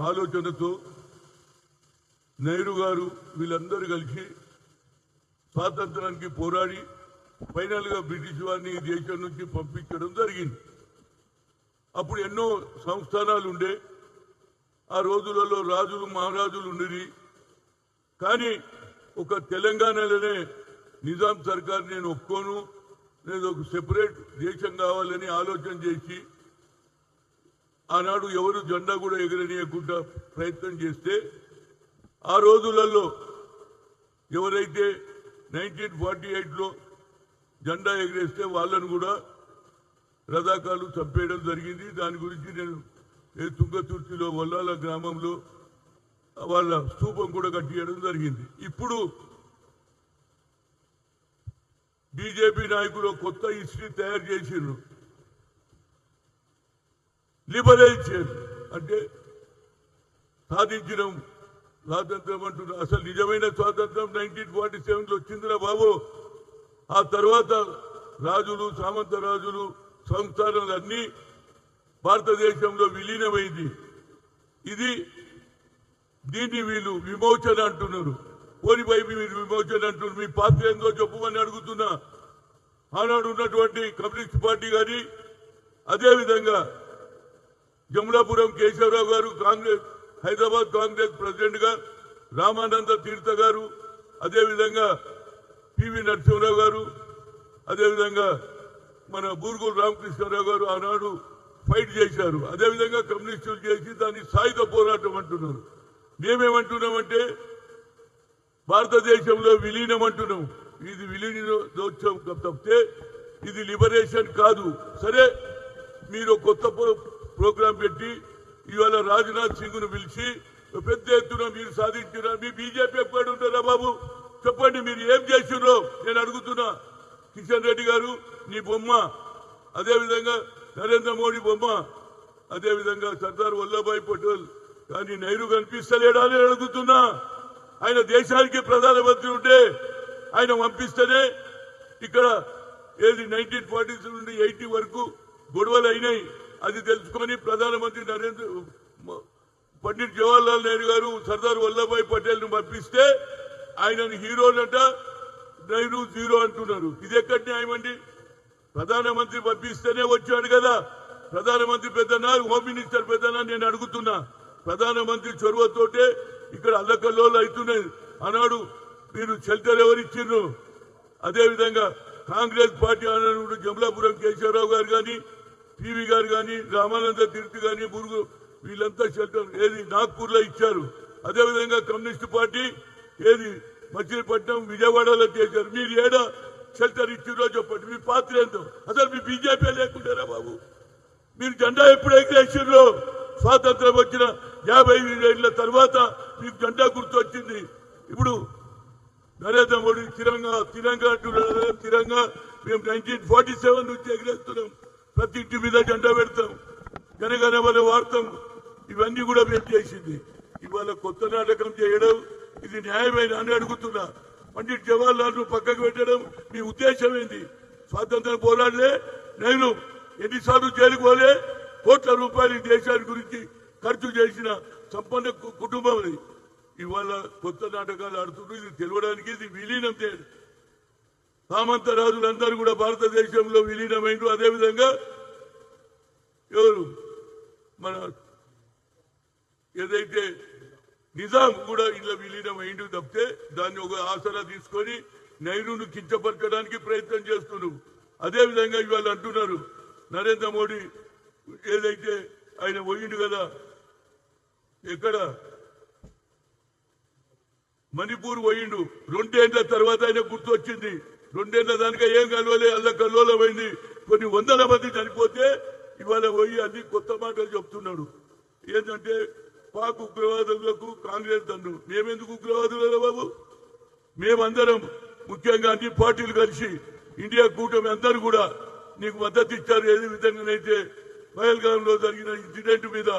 ఆలోచనతో నెహ్రూ గారు వీళ్ళందరూ కలిసి స్వాతంత్రానికి పోరాడి ఫైనల్ గా బ్రిటిష్ వారిని ఈ దేశం నుంచి పంపించడం జరిగింది. అప్పుడు ఎన్నో సంస్థానాలు ఉండే, ఆ రోజులలో రాజులు మహారాజులు ఉండేది. కానీ ఒక తెలంగాణలోనే నిజాం సర్కార్ నేను ఒప్పుకోను, నేను ఒక సెపరేట్ దేశం కావాలని ఆలోచన చేసి ఆనాడు ఎవరు జెండా కూడా ఎగరనీయకుండా ప్రయత్నం చేస్తే ఆ రోజులలో ఎవరైతే 1948లో జెండా ఎగరేస్తే వాళ్ళను కూడా రజాకాలు చంపేయడం జరిగింది. దాని గురించి నేను తుంగతుర్తిలో వల్లాల గ్రామంలో వాళ్ళ స్తూపం కూడా కట్టియడం జరిగింది. ఇప్పుడు బీజేపీ నాయకులు కొత్త హిస్టరీ తయారు చేసిండ్రు. లిబరేషన్ అంటే సాధించడం స్వాతంత్రం అంటున్నారు. అసలు నిజమైన స్వాతంత్రం 1947లో వచ్చిందిరా బాబు. ఆ తర్వాత రాజులు, సామంత రాజులు, సంస్థానాలన్నీ భారతదేశంలో విలీనమైంది. దీన్ని వీళ్ళు విమోచన అంటున్నారు. పోనిపై మీరు విమోచన అంటున్నారు. మీ పాత్ర ఏందో చెప్పమని అడుగుతున్నా. ఆనాడు ఉన్నటువంటి కమ్యూనిస్ట్ పార్టీ కానీ, అదేవిధంగా జమలాపురం కేశవరావు గారు కాంగ్రెస్, హైదరాబాద్ కాంగ్రెస్ ప్రెసిడెంట్ గా రామానంద తీర్థ గారు, అదేవిధంగా పివి నరసింహరావు గారు, అదేవిధంగా మన బూరుగుల రామకృష్ణారావు గారు ఆనాడు ఫైట్ చేశారు. అదేవిధంగా కమ్యూనిస్టులు చేసి దాన్ని సాయుధ పోరాటం అంటున్నారు. మేమేమంటున్నామంటే భారతదేశంలో విలీనం అంటున్నాం. ఇది విలీనోత్సవం తప్పితే ఇది లిబరేషన్ కాదు. సరే, మీరు కొత్త ప్రోగ్రాం పెట్టి ఇవాళ రాజ్నాథ్ సింగ్ ను పిలిచి పెద్ద ఎత్తున మీరు సాధించారా? మీ బీజేపీ ఎక్కడ ఉంటారా బాబు? చెప్పండి, మీరు ఏం చేసిర్రో నేను అడుగుతున్నా. కిషన్ రెడ్డి గారు నీ బొమ్మ, అదేవిధంగా నరేంద్ర మోడీ బొమ్మ, అదేవిధంగా సర్దార్ వల్లభాయ్ పటేల్ కానీ నెహ్రూ కనిపిస్తలేడా అని అడుగుతున్నా. ఆయన దేశానికి ప్రధానమంత్రి ఉంటే ఆయన పంపిస్తేనే ఇక్కడ ఏది 1940 నుండి 80 వరకు గొడవలు అయినాయి. అది తెలుసుకొని ప్రధానమంత్రి పండిట్ జవహర్లాల్ నెహ్రూ గారు సర్దార్ వల్లభాయ్ పటేల్ ను పంపిస్తే ఆయనను హీరోనంట, నెహ్రూ జీరో అంటున్నారు. ఇది ఎక్కడి న్యాయం అండి? ప్రధానమంత్రి పంపిస్తేనే వచ్చాడు కదా. ప్రధానమంత్రి పెద్దనా, హోమ్ మినిస్టర్ పెద్దనా నేను అడుగుతున్నా. ప్రధానమంత్రి చొరవతోటే ఇక్కడ అల్లకల్లోలు అవుతున్నాయి. ఆనాడు మీరు షెల్టర్ ఎవరిచ్చిండ్రు? అదేవిధంగా కాంగ్రెస్ పార్టీ ఆనాడు జమలాపురం కేశవరావు గారు కానీ, పివి గారు కానీ, రామానంద తీర్థ కానీ, బురుగు వీళ్ళంతా షెల్టర్ ఏది నాగ్పూర్ లో ఇచ్చారు. అదేవిధంగా కమ్యూనిస్ట్ పార్టీ ఏది మచిలీపట్నం, విజయవాడలో చేశారు. మీరు ఏడా షెల్టర్ ఇచ్చిరో చెప్పండి. మీ పాత్ర ఏందో? అసలు మీ బీజేపీ లేకుంటారా బాబు? మీరు జెండా ఎప్పుడు ఎగరేసిర్రో? స్వాతంత్రం వచ్చిన 55 ఏళ్ల తర్వాత మీకు జెండా గుర్తు వచ్చింది. ఇప్పుడు నరేంద్ర మోడీ తిరంగా అంటున్నారు. తిరంగా మేము 1947 నుంచి ఎగరేస్తున్నాం. ప్రతి ఇంటి మీద జెండా పెడతాం, జనగణమన వాడతాం. ఇవన్నీ కూడా మేము చేసింది. ఇవాళ కొత్త నాటకం చేయడం ఇది న్యాయమైన అని అడుగుతున్నా. పండిట్ జవహర్లాల్ ను పక్కకు పెట్టడం మీ ఉద్దేశం ఏంది? స్వాతంత్రం పోరాడలే నేను ఎన్నిసార్లు జైలుకు పోలే, కోట్ల రూపాయలు దేశాన్ని గురించి ఖర్చు చేసిన సంపన్న కుటుంబం అది. ఇవాళ కొత్త నాటకాలు ఆడుతున్నారు. ఇది తెలవడానికి ఇది విలీనం చేయడం. సామంత రాజులందరూ కూడా భారతదేశంలో విలీనమైండు. అదేవిధంగా ఎవరు మన ఏదైతే నిజాం కూడా ఇలా విలీనమైండు తప్పితే దాన్ని ఒక ఆసరా తీసుకొని నెహ్రూను కించపరచడానికి ప్రయత్నం చేస్తున్నారు. అదేవిధంగా ఇవాళ అంటున్నారు నరేంద్ర మోడీ ఏదైతే ఆయన పోయిండు కదా, ఎక్కడ మణిపూర్ పోయిండు. 2 ఏళ్ల తర్వాత ఆయన గుర్తు వచ్చింది. 2 ఏళ్ల దానిక ఏం కలవలే, అల్ల కల్లోలమైంది. కొన్ని వందల మంది చనిపోతే ఇవాళ పోయి అన్ని కొత్త మాటలు చెప్తున్నాడు. ఏంటంటే పాక్ ఉగ్రవాదులకు కాంగ్రెస్ దండు. మేమెందుకు ఉగ్రవాదులు బాబు? మేమందరం ముఖ్యంగా అన్ని పార్టీలు కలిసి ఇండియా కూటమి అందరూ కూడా నీకు మద్దతు ఇచ్చారు. ఏ విధంగానైతే పహల్గామ్ లో జరిగిన ఇన్సిడెంట్ మీద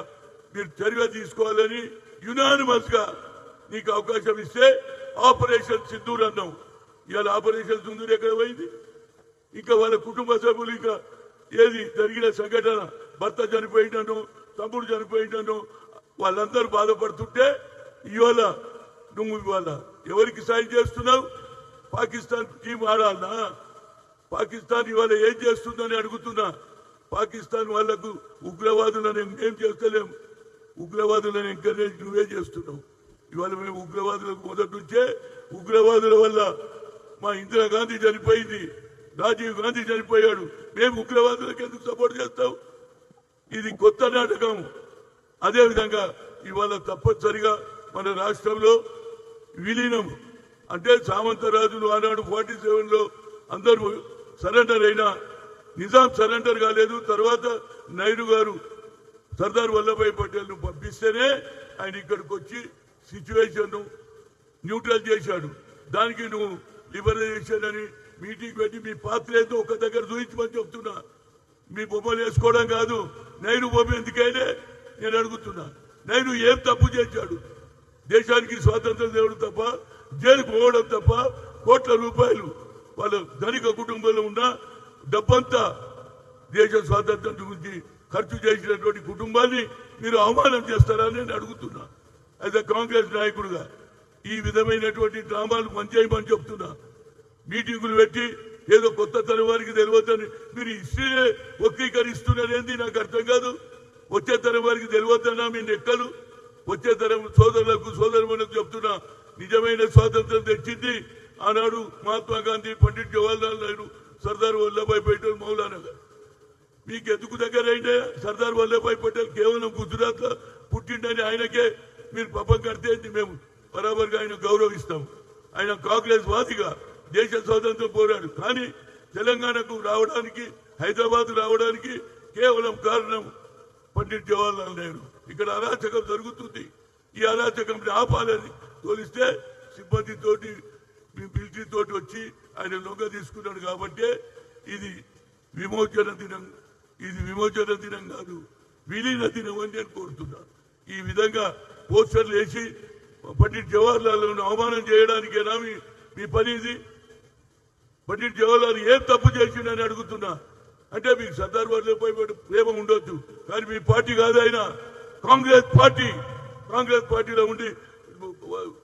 మీరు చర్య తీసుకోవాలని యునానిమస్ గా నీకు అవకాశం ఇస్తే ఆపరేషన్ సింధూర్ అన్నాం. ఇవాళ ఆపరేషన్ సింధూర్ ఎక్కడ పోయింది? ఇంకా వాళ్ళ కుటుంబ సభ్యులు ఇంకా ఏది జరిగిన సంఘటన, భర్త చనిపోయిందనో, తమ్ముడు చనిపోయిందనో, వాళ్ళందరూ బాధపడుతుంటే ఇవాళ నువ్వు ఇవాళ ఎవరికి సాయం చేస్తున్నావు? పాకిస్తాన్ టీం ఆడాలనా? పాకిస్తాన్ ఇవాళ ఏం చేస్తుందని అడుగుతున్నా. పాకిస్తాన్ వాళ్లకు ఉగ్రవాదులను ఏం చేస్తలేం, ఉగ్రవాదులను ఎంకరేజ్ నువ్వే చేస్తున్నావు. ఇవాళ మేము ఉగ్రవాదులకు మొదటి నుంచే ఉగ్రవాదుల వల్ల మా ఇందిరాగాంధీ చనిపోయింది, రాజీవ్ గాంధీ చనిపోయాడు, మేము ఉగ్రవాదులకు ఎందుకు సపోర్ట్ చేస్తాం? ఇది కొత్త నాటకం. అదేవిధంగా ఇవాళ తప్పనిసరిగా మన రాష్ట్రంలో విలీనం అంటే సామంతరాజులు ఆనాడు 47లో అందరూ సరెండర్ అయినా నిజాం సరెండర్ కాలేదు. తర్వాత నెహ్రూ గారు సర్దార్ వల్లభాయ్ పటేల్ ను పంపిస్తేనే ఆయన ఇక్కడికి వచ్చి సిచ్యువేషన్ న్యూట్రల్ చేశాడు. దానికి నువ్వు లిబరలైజేషన్ అని మీటింగ్ పెట్టి మీ పాత్ర ఏదో ఒక దగ్గర చూపించమని చెప్తున్నా. మీ బొమ్మలు వేసుకోవడం కాదు. నెహ్రూ బొమ్మ ఎందుకైనా నేను అడుగుతున్నా. నెహ్రూ ఏం తప్పు చేశాడు? దేశానికి స్వాతంత్రం తేవడం తప్ప, జైలుకు పోవడం తప్ప, కోట్ల రూపాయలు వాళ్ళ ధనిక కుటుంబంలో ఉన్న డబ్బంతా దేశ స్వాతంత్రం గురించి ఖర్చు చేసినటువంటి కుటుంబాన్ని మీరు అవమానం చేస్తారని నేను అడుగుతున్నా. అయితే కాంగ్రెస్ నాయకుడుగా ఈ విధమైనటువంటి డ్రామాలు మంచి చెప్తున్నా. మీటింగులు పెట్టి ఏదో కొత్త తరం వారికి తెలియద్దని మీరు హిస్టరీనే వక్రీకరిస్తున్నారేంది నాకు అర్థం కాదు. వచ్చే తరం వారికి తెలియద్దన్నా మీ నెక్కలు. వచ్చే తరం సోదరులకు సోదరులకు చెప్తున్నా, నిజమైన స్వాతంత్రం తెచ్చింది ఆనాడు మహాత్మా గాంధీ, పండిట్ జవహర్లాల్ నెహ్రూ, సర్దార్ వల్లభాయ్ పటేల్, మౌలానా గారు. మీకు ఎందుకు దగ్గర అయితే సర్దార్ వల్లభాయ్ పటేల్ కేవలం గుజరాత్ లో పుట్టిండని ఆయనకే మీరు పాపం కడితే మేము బరాబర్గా ఆయన గౌరవిస్తాం. ఆయన కాంగ్రెస్ వాదిగా దేశ స్వాతంత్రం పోరాడు. కానీ తెలంగాణకు రావడానికి, హైదరాబాద్ రావడానికి కేవలం కారణం పండిట్ జవహర్లాల్ నెహ్రూ. ఇక్కడ అరాచకం జరుగుతుంది. ఈ అరాచకం ఆపాలని తోలిస్తే సిబ్బందితోటి మిలిటరీ తోటి వచ్చి ఆయన లొంగ తీసుకున్నాడు. కాబట్టి ఇది విమోచన దినం, ఇది విమోచన దినం కాదు, విలీన దినం అని నేను కోరుతున్నాను. ఈ విధంగా పోస్టర్లు వేసి పండిట్ జవహర్లాల్ అవమానం చేయడానికేనా మీ పని? ఇది పండిట్ జవహర్లాల్ ఏం తప్పు చేసిండని అడుగుతున్నా. అంటే మీకు సర్దార్ వల్లభాయ్ ప్రేమ ఉండొచ్చు, కానీ మీ పార్టీ కాదు ఆయన. కాంగ్రెస్ పార్టీ, కాంగ్రెస్ పార్టీలో ఉండి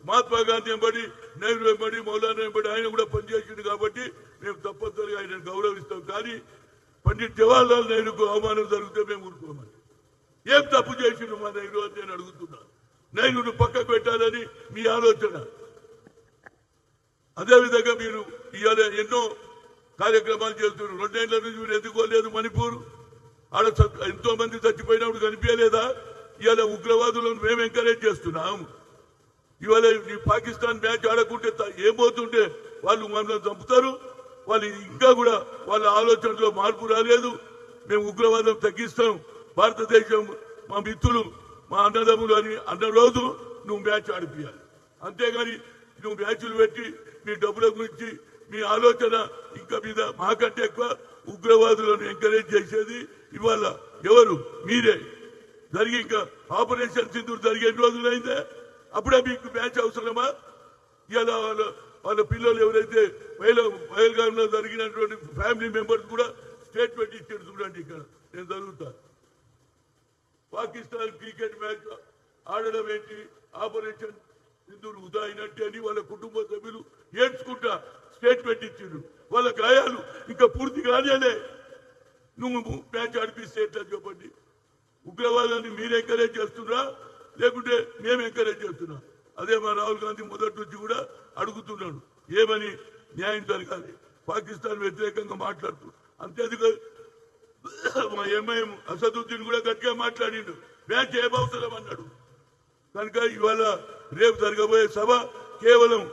మహాత్మా గాంధీ వెంబడి, నెహ్రూ వెంబడి, మౌలానా వెంబడి ఆయన కూడా పనిచేసింది. కాబట్టి మేము తప్పనిసరిగా ఆయన గౌరవిస్తాం. కానీ పండిట్ జవహర్లాల్ నెహ్రూకు అవమానం జరిగితే మేము ఊరుకోమని. ఏం తప్పు చేసిండు మా నెహ్రూ అని నేను అడుగుతున్నా. నెహ్రూను పక్కకు పెట్టాలని మీ ఆలోచన. అదేవిధంగా మీరు ఇవాళ ఎన్నో కార్యక్రమాలు చేస్తున్నారు. 2 ఏళ్ల నుంచి మీరు ఎందుకోలేదు మణిపూర్? ఆడ ఎంతో మంది చచ్చిపోయినప్పుడు కనిపించలేదా? ఇవాళ ఉగ్రవాదులను మేము ఎంకరేజ్ చేస్తున్నాం. ఇవాళ ఈ పాకిస్తాన్ మ్యాచ్ ఆడకుంటే ఏమవుతుంటే వాళ్ళు మమ్మల్ని చంపుతారు. వాళ్ళు ఇంకా కూడా వాళ్ళ ఆలోచనలో మార్పు రాలేదు. మేము ఉగ్రవాదం తగ్గిస్తాం, భారతదేశం మా మిత్రులు, మా అన్నదమ్ములు అని అన్న రోజు నువ్వు మ్యాచ్ ఆడిపియాలి. అంతేగాని నువ్వు మ్యాచ్లు పెట్టి మీ డబ్బుల గురించి మీ ఆలోచన ఇంకా మీద మాకంటే ఎక్కువ ఉగ్రవాదులను ఎంకరేజ్ చేసేది ఇవాళ ఎవరు? మీరే. జరిగి ఇంకా ఆపరేషన్ సింధూర్ జరిగే రోజులైందే, అప్పుడే మీకు మ్యాచ్ అవసరమా? ఇలా వాళ్ళ పిల్లలు ఎవరైతే పహల్గాంలో జరిగినటువంటి ఫ్యామిలీ మెంబర్స్ కూడా స్టేట్మెంట్ ఇచ్చారు. చూడండి, ఇక్కడ నేను చదువుతా. పాకిస్తాన్ క్రికెట్ మ్యాచ్ ఆడడం ఏంటి, ఆపరేషన్ సింధూర్ వృధా అయినట్టు అని వాళ్ళ కుటుంబ సభ్యులు ఏడ్చుకుంటా స్టేట్మెంట్ ఇచ్చిండ్రు. వాళ్ళ గాయాలు ఇంకా పూర్తి కానిలే. నువ్వు మ్యాచ్ ఆడిపిస్తే ఎట్లా చెప్పండి? ఉగ్రవాదాన్ని మీరు ఎంకరేజ్ చేస్తున్నా లేకుంటే మేము ఎంకరేజ్ చేస్తున్నాం? అదే మా రాహుల్ గాంధీ మొదటి నుంచి కూడా అడుగుతున్నాడు, ఏమని న్యాయం జరగాలి, పాకిస్తాన్ వ్యతిరేకంగా మాట్లాడుతూ. అంతేందుకు మా ఎంఐఎం అసదుద్దీన్ కూడా గట్టిగా మాట్లాడిండు, మ్యాచ్ ఏమవసరం అన్నాడు. కనుక ఇవాళ రేపు జరగబోయే సభ కేవలం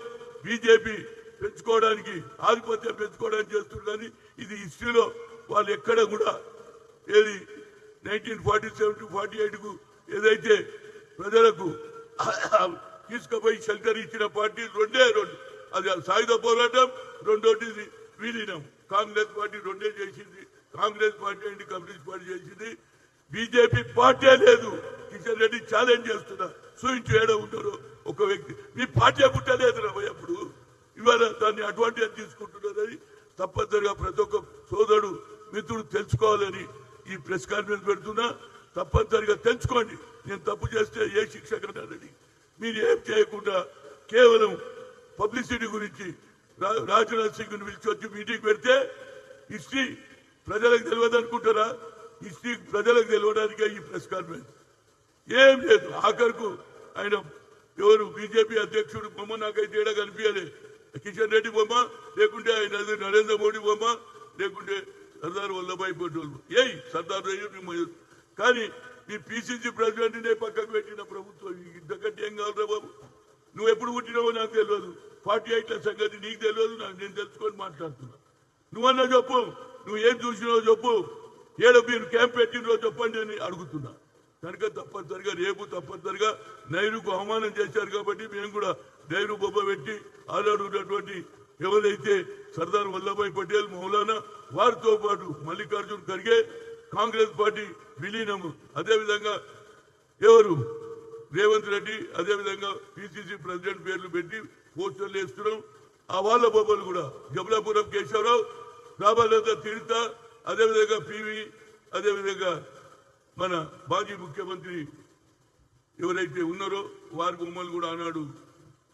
బీజేపీ పెంచుకోవడానికి, ఆధిపత్యం పెంచుకోవడానికి చేస్తున్నారు. కానీ ఇది హిస్టరీలో వాళ్ళు ఎక్కడ కూడా ఏది 1947 to 48 కు ఏదైతే ప్రజలకు తీసుకుపోయి షెల్టర్ ఇచ్చిన పార్టీ రెండే రెండు. అది సాయుధ పోరాటం, రెండోది విలీనం. కాంగ్రెస్ పార్టీ రెండే చేసింది. Congress party and communist party చేసింది. బీజేపీ పార్టీ లేదు. కిషన్ రెడ్డి ఛాలెంజ్ చేస్తున్నా, సూచించేయడం ఉంటారు ఒక వ్యక్తి. మీ పార్టీ పుట్టలేదు అప్పుడు. ఇవాళ దాన్ని అడ్వాంటేజ్ తీసుకుంటున్నదని తప్పనిసరిగా ప్రతి ఒక్క సోదరుడు మిత్రుడు తెలుసుకోవాలని ఈ ప్రెస్ కాన్ఫరెన్స్ పెడుతున్నా. తప్పనిసరిగా తెలుసుకోండి. నేను తప్పు చేస్తే ఏ శిక్ష కన్నానని మీరు ఏం చేయకుండా కేవలం పబ్లిసిటీ గురించి రాజ్నాథ్ సింగ్ పిలిచి వచ్చి మీటింగ్ పెడితే హిస్టరీ ప్రజలకు తెలియదు అనుకుంటారా? హిస్టరీ ప్రజలకు తెలియడానికే ఈ ప్రెస్ కాన్ఫరెన్స్. ఏం లేదు. ఆఖరుకు ఆయన ఎవరు బీజేపీ అధ్యక్షుడు బొమ్మ నాకైతే ఏడా కనిపించలే. కిషన్ రెడ్డి బొమ్మ, లేకుంటే ఆయన నరేంద్ర మోడీ బొమ్మ, లేకుంటే సర్దార్ వల్లభాయ్ పటేల్. సర్దార్ కానీ మీ పిసిసి ప్రెసిడెంట్ పక్కకు పెట్టిన ప్రభుత్వం ఇంతకంటే ఏం కావాలరా బాబు? నువ్వు ఎప్పుడు పుట్టినావో నాకు తెలియదు. 48ల సంగతి నీకు తెలియదు, నాకు నేను తెలుసుకొని మాట్లాడుతున్నా. నువ్వన్నా చెప్పు, నువ్వు ఏం చూసినావో చెప్పు. ఏడో మీరు క్యాంప్ పెట్టినో చెప్పండి అని అడుగుతున్నా. కనుక తప్పనిసరిగా రేపు తప్పనిసరిగా నెహ్రూకు అవమానం చేశారు కాబట్టి మేము కూడా నెహ్రూ బొమ్మ పెట్టి ఆనాడున్నటువంటి ఎవరైతే సర్దార్ వల్లభాయ్ పటేల్ మౌలానా వారితో పాటు మల్లికార్జున్ ఖర్గే కాంగ్రెస్ పార్టీ విలీనము, అదేవిధంగా ఎవరు రేవంత్ రెడ్డి, అదేవిధంగా పిసిసి ప్రెసిడెంట్ పేర్లు పెట్టి పోస్టర్లు వేస్తున్నాం. ఆ వాళ్ళ బొమ్మలు కూడా జబలాపురం కేశవరావు, రాబాలంత తీర్థ, అదేవిధంగా పివి, అదేవిధంగా మన మాజీ ముఖ్యమంత్రి ఎవరైతే ఉన్నారో వారి బొమ్మలు కూడా ఆనాడు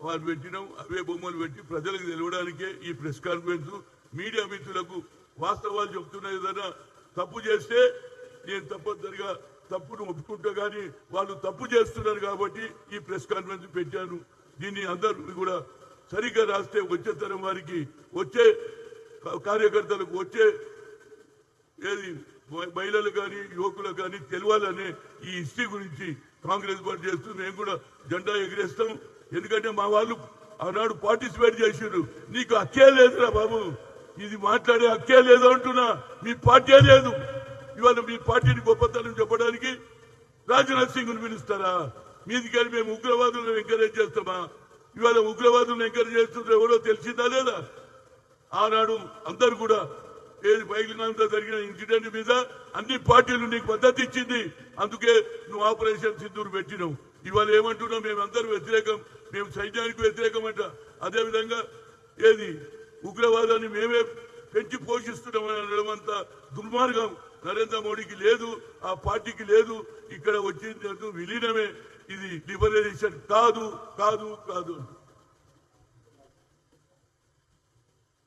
వారు పెట్టినాం. అవే బొమ్మలు పెట్టి ప్రజలకు తెలవడానికే ఈ ప్రెస్ కాన్ఫరెన్స్. మీడియా మిత్రులకు వాస్తవాలు చెప్తున్నా. ఏదైనా తప్పు చేస్తే నేను తప్పనిసరిగా తప్పును ఒప్పుకుంటా, కానీ వాళ్ళు తప్పు చేస్తున్నారు కాబట్టి ఈ ప్రెస్ కాన్ఫరెన్స్ పెట్టాను. దీన్ని అందరూ కూడా సరిగ్గా రాస్తే వచ్చే తరం వారికి, వచ్చే కార్యకర్తలకు, వచ్చే ఏది మహిళలు కానీ యువకులకు కానీ తెలవాలనే ఈ హిస్టరీ గురించి కాంగ్రెస్ పార్టీ చేస్తూ మేము కూడా జెండా ఎగిరేస్తాం. ఎందుకంటే మా వాళ్ళు ఆనాడు పార్టిసిపేట్ చేసారు. నీకు హక్కే లేదురా బాబు, ఇది మాట్లాడే హక్కే లేదు అంటున్నా. మీ పార్టీ లేదు. ఇవాళ మీ పార్టీని గొప్పతనం చెప్పడానికి రాజ్నాథ్ సింగ్ ను పిలుస్తారా? మీదికెళ్ళి మేము ఉగ్రవాదులను ఎంకరేజ్ చేస్తామా? ఇవాళ ఉగ్రవాదులను ఎంకరేజ్ చేస్తుంటే ఎవరో తెలిసిందా లేదా? ఆనాడు అందరు కూడా ఏది బయలునంతా జరిగిన ఇన్సిడెంట్ మీద అన్ని పార్టీలు నీకు మద్దతు ఇచ్చింది. అందుకే నువ్వు ఆపరేషన్ సింధూర్ పెట్టినావు. ఇవాళ ఏమంటున్నావు? మేమందరూ వ్యతిరేకం, మేము సైన్యానికి వ్యతిరేకం అంట. అదేవిధంగా ఏది ఉగ్రవాదాన్ని మేమే పెంచి పోషిస్తున్నామని అనడం అంతా దుర్మార్గం. నరేంద్ర మోడీకి లేదు, ఆ పార్టీకి లేదు. ఇక్కడ వచ్చింది విలీనమే. ఇది లిబరలైజేషన్ కాదు కాదు కాదు.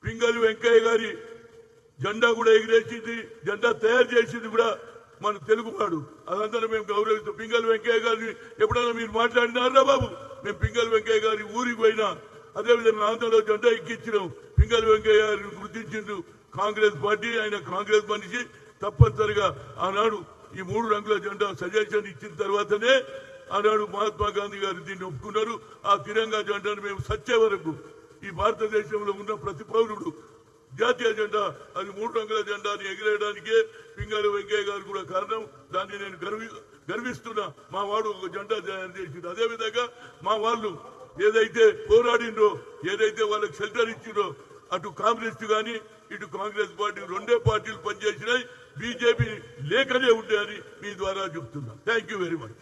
పింగళి వెంకయ్య గారి జెండా కూడా ఎగిరేసింది, జెండా తయారు చేసింది కూడా మన తెలుగువాడు. అదంతా మేము గౌరవిస్తాం. పింగళి వెంకయ్య గారిని ఎప్పుడైనా మీరు మాట్లాడినారా బాబు? మేము పింగళి వెంకయ్య గారి ఊరికి పోయినా, అదేవిధంగా ఆంధ్రలో జెండా ఎక్కించినాం. పింగళి వెంకయ్య గారిని గుర్తించిండు కాంగ్రెస్ పార్టీ. ఆయన కాంగ్రెస్ మనిషి. తప్పనిసరిగా ఆనాడు ఈ 3 రంగుల జెండా సజెషన్ ఇచ్చిన తర్వాతనే ఆనాడు మహాత్మా గాంధీ గారు దీన్ని ఒప్పుకున్నారు. ఆ తిరంగా జెండాను మేము సచ్చే వరకు ఈ భారతదేశంలో ఉన్న ప్రతి పౌరుడు జాతీయ జెండా, అది 3 రంగుల జెండాని ఎగిరేయడానికే పింగళి వెంకయ్య గారు కూడా కారణం. దాన్ని నేను గర్విస్తున్నా. మా వాడు ఒక జెండా తయారు చేసిండు. అదేవిధంగా మా వాళ్ళు ఏదైతే పోరాడిండ్రో, ఏదైతే వాళ్ళకి షెల్టర్ ఇచ్చిండ్రో, అటు కాంగ్రెస్ కానీ ఇటు కాంగ్రెస్ పార్టీ రెండే పార్టీలు పనిచేసినాయి. బీజేపీ లేకనే ఉంటాయని మీ ద్వారా చెప్తున్నా. Thank you very much.